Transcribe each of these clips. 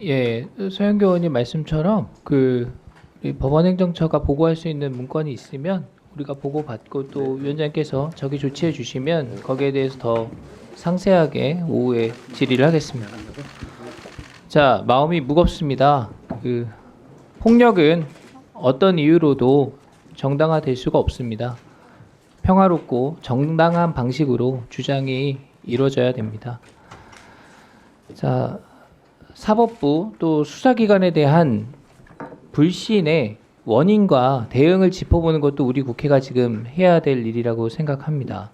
예, 서영교 의원님 말씀처럼 우리 법원행정처가 보고할 수 있는 문건이 있으면 우리가 보고받고 또 위원장께서 저기 조치해 주시면 거기에 대해서 더 상세하게 오후에 질의를 하겠습니다. 자, 마음이 무겁습니다. 폭력은 어떤 이유로도 정당화될 수가 없습니다. 평화롭고 정당한 방식으로 주장이 이루어져야 됩니다. 자, 사법부 또 수사기관에 대한 불신의 원인과 대응을 짚어보는 것도 우리 국회가 지금 해야 될 일이라고 생각합니다.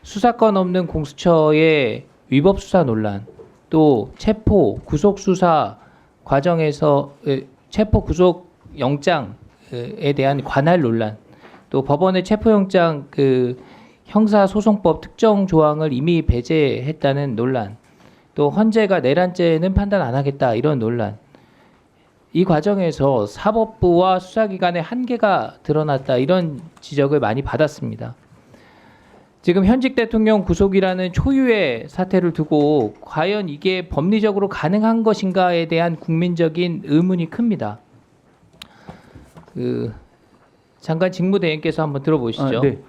수사권 없는 공수처의 위법 수사 논란, 또 체포 구속 수사 과정에서 체포 구속 영장에 대한 관할 논란, 또 법원의 체포영장 형사소송법 특정 조항을 이미 배제했다는 논란, 또 헌재가 내란죄는 판단 안 하겠다 이런 논란. 이 과정에서 사법부와 수사기관의 한계가 드러났다 이런 지적을 많이 받았습니다. 지금 현직 대통령 구속이라는 초유의 사태를 두고 과연 이게 법리적으로 가능한 것인가에 대한 국민적인 의문이 큽니다. 장관 직무대행께서 한번 들어보시죠. 네.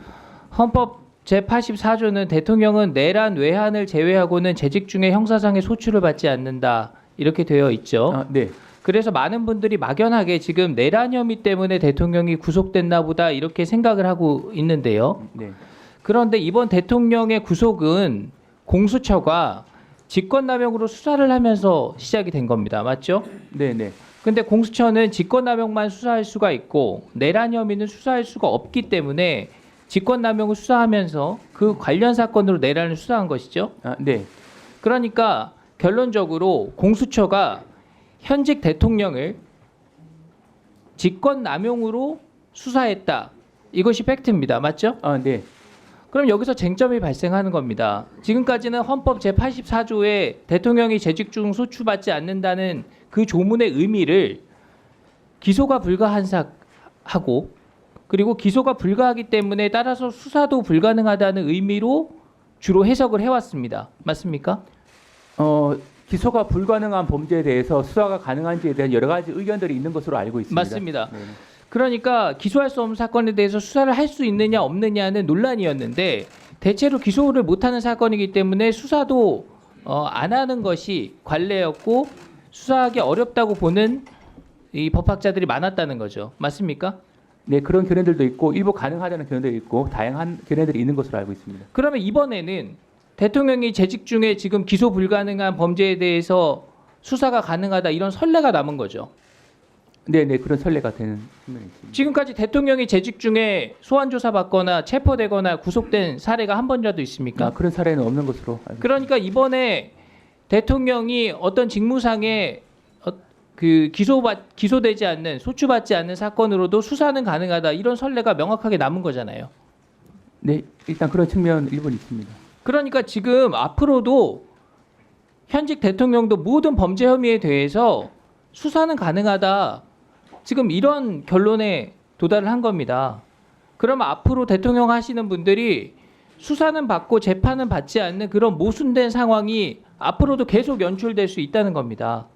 헌법 제84조는 대통령은 내란 외환을 제외하고는 재직 중에 형사상의 소출을 받지 않는다 이렇게 되어 있죠. 네. 그래서 많은 분들이 막연하게 지금 내란 혐의 때문에 대통령이 구속됐나 보다 이렇게 생각을 하고 있는데요. 네. 그런데 이번 대통령의 구속은 공수처가 직권남용으로 수사를 하면서 시작이 된 겁니다. 맞죠? 네, 네. 근데 공수처는 직권남용만 수사할 수가 있고 내란 혐의는 수사할 수가 없기 때문에 직권남용을 수사하면서 그 관련 사건으로 내란을 수사한 것이죠. 네. 그러니까 결론적으로 공수처가 현직 대통령을 직권남용으로 수사했다. 이것이 팩트입니다. 맞죠? 네. 그럼 여기서 쟁점이 발생하는 겁니다. 지금까지는 헌법 제84조에 대통령이 재직 중 소추받지 않는다는 그 조문의 의미를 기소가 불가한 사하고 그리고 기소가 불가하기 때문에 따라서 수사도 불가능하다는 의미로 주로 해석을 해왔습니다. 맞습니까? 기소가 불가능한 범죄에 대해서 수사가 가능한지에 대한 여러 가지 의견들이 있는 것으로 알고 있습니다. 맞습니다. 네. 그러니까 기소할 수 없는 사건에 대해서 수사를 할 수 있느냐 없느냐는 논란이었는데 대체로 기소를 못하는 사건이기 때문에 수사도 안 하는 것이 관례였고 수사하기 어렵다고 보는 이 법학자들이 많았다는 거죠. 맞습니까? 네, 그런 견해들도 있고 일부 가능하다는 견해도 있고 다양한 견해들이 있는 것으로 알고 있습니다. 그러면 이번에는 대통령이 재직 중에 지금 기소 불가능한 범죄에 대해서 수사가 가능하다 이런 선례가 남은 거죠. 네, 네, 그런 선례가 되는 측면이 있습니다. 지금까지 대통령이 재직 중에 소환 조사 받거나 체포되거나 구속된 사례가 한 번이라도 있습니까? 그런 사례는 없는 것으로 알고 있습니다. 그러니까 이번에 대통령이 어떤 직무상에 기소되지 않는 소추받지 않는 사건으로도 수사는 가능하다 이런 선례가 명확하게 남은 거잖아요. 네, 일단 그런 측면 일부는 있습니다. 그러니까 지금 앞으로도 현직 대통령도 모든 범죄 혐의에 대해서 수사는 가능하다. 지금 이런 결론에 도달을 한 겁니다. 그러면 앞으로 대통령 하시는 분들이 수사는 받고 재판은 받지 않는 그런 모순된 상황이 앞으로도 계속 연출될 수 있다는 겁니다.